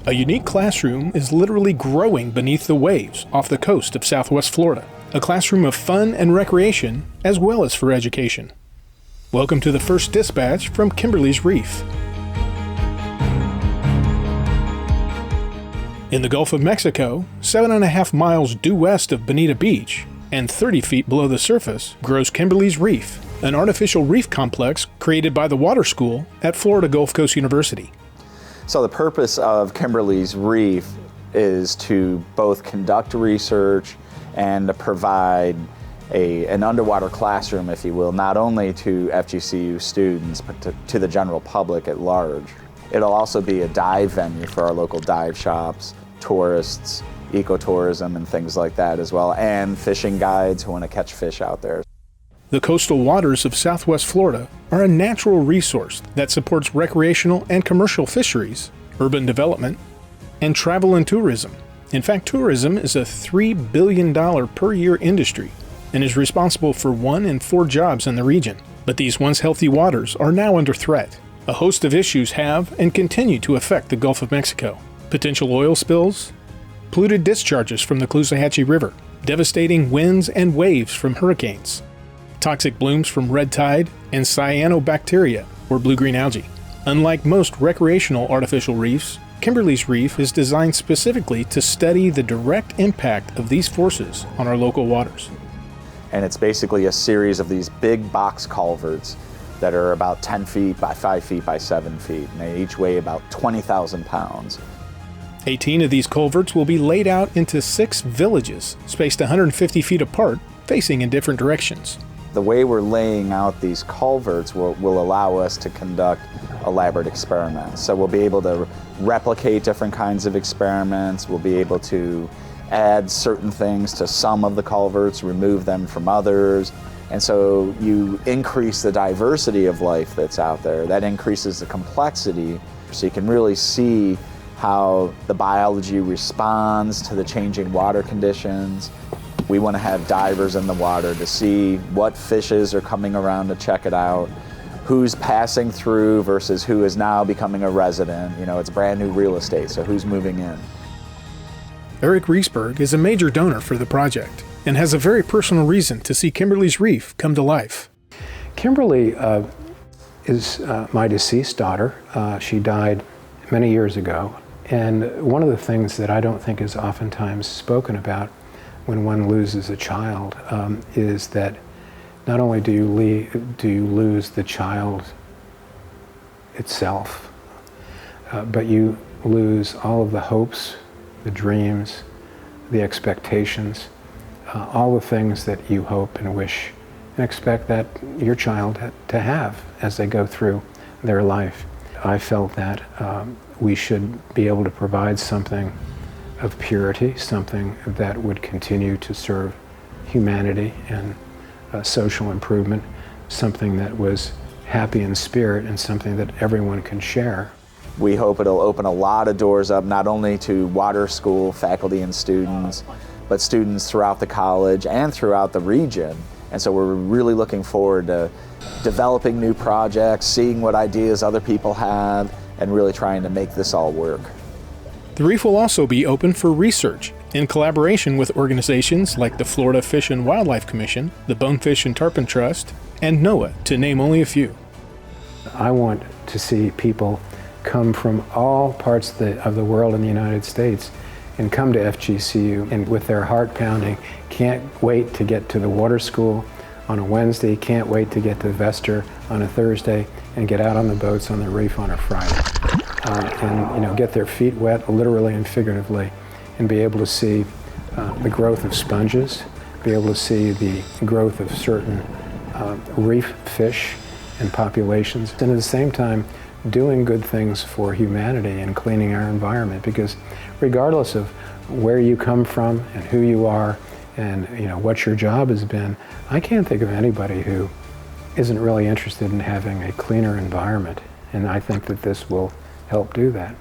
A unique classroom is literally growing beneath the waves off the coast of Southwest Florida. A classroom of fun and recreation, as well as for education. Welcome to the first dispatch from Kimberly's Reef. In the Gulf of Mexico, 7.5 miles due west of Bonita Beach and 30 feet below the surface, grows Kimberly's Reef, an artificial reef complex created by the Water School at Florida Gulf Coast University. So the purpose of Kimberly's Reef is to both conduct research and to provide an underwater classroom, if you will, not only to FGCU students, but to the general public at large. It'll also be a dive venue for our local dive shops, tourists, ecotourism, and things like that as well, and fishing guides who want to catch fish out there. The coastal waters of Southwest Florida are a natural resource that supports recreational and commercial fisheries, urban development, and travel and tourism. In fact, tourism is a $3 billion per year industry and is responsible for 1 in 4 jobs in the region. But these once healthy waters are now under threat. A host of issues have and continue to affect the Gulf of Mexico. Potential oil spills, polluted discharges from the Caloosahatchee River, devastating winds and waves from hurricanes, toxic blooms from red tide, and cyanobacteria, or blue-green algae. Unlike most recreational artificial reefs, Kimberly's Reef is designed specifically to study the direct impact of these forces on our local waters. And it's basically a series of these big box culverts that are about 10 feet by 5 feet by 7 feet, and they each weigh about 20,000 pounds. 18 of these culverts will be laid out into 6 villages, spaced 150 feet apart, facing in different directions. The way we're laying out these culverts will allow us to conduct elaborate experiments. So we'll be able to replicate different kinds of experiments. We'll be able to add certain things to some of the culverts, remove them from others. And so you increase the diversity of life that's out there. That increases the complexity, so you can really see how the biology responds to the changing water conditions. We want to have divers in the water to see what fishes are coming around to check it out, who's passing through versus who is now becoming a resident. You know, it's brand new real estate, so who's moving in. Eric Riesberg is a major donor for the project and has a very personal reason to see Kimberly's Reef come to life. Kimberly is my deceased daughter. She died many years ago. And one of the things that I don't think is oftentimes spoken about when one loses a child is that not only do you lose the child itself, but you lose all of the hopes, the dreams, the expectations, all the things that you hope and wish and expect that your child to have as they go through their life. I felt that we should be able to provide something of purity, something that would continue to serve humanity and social improvement, something that was happy in spirit and something that everyone can share. We hope it'll open a lot of doors up, not only to water school faculty and students, but students throughout the college and throughout the region. And so we're really looking forward to developing new projects, seeing what ideas other people have, and really trying to make this all work. The reef will also be open for research in collaboration with organizations like the Florida Fish and Wildlife Commission, the Bonefish and Tarpon Trust, and NOAA, to name only a few. I want to see people come from all parts of the world in the United States and come to FGCU and with their heart pounding, can't wait to get to the water school on a Wednesday, can't wait to get to Vester on a Thursday and get out on the boats on the reef on a Friday. And get their feet wet, literally and figuratively, and be able to see the growth of sponges, be able to see the growth of certain reef fish and populations, and at the same time doing good things for humanity and cleaning our environment, because regardless of where you come from and who you are and what your job has been, I can't think of anybody who isn't really interested in having a cleaner environment, and I think that this will help do that.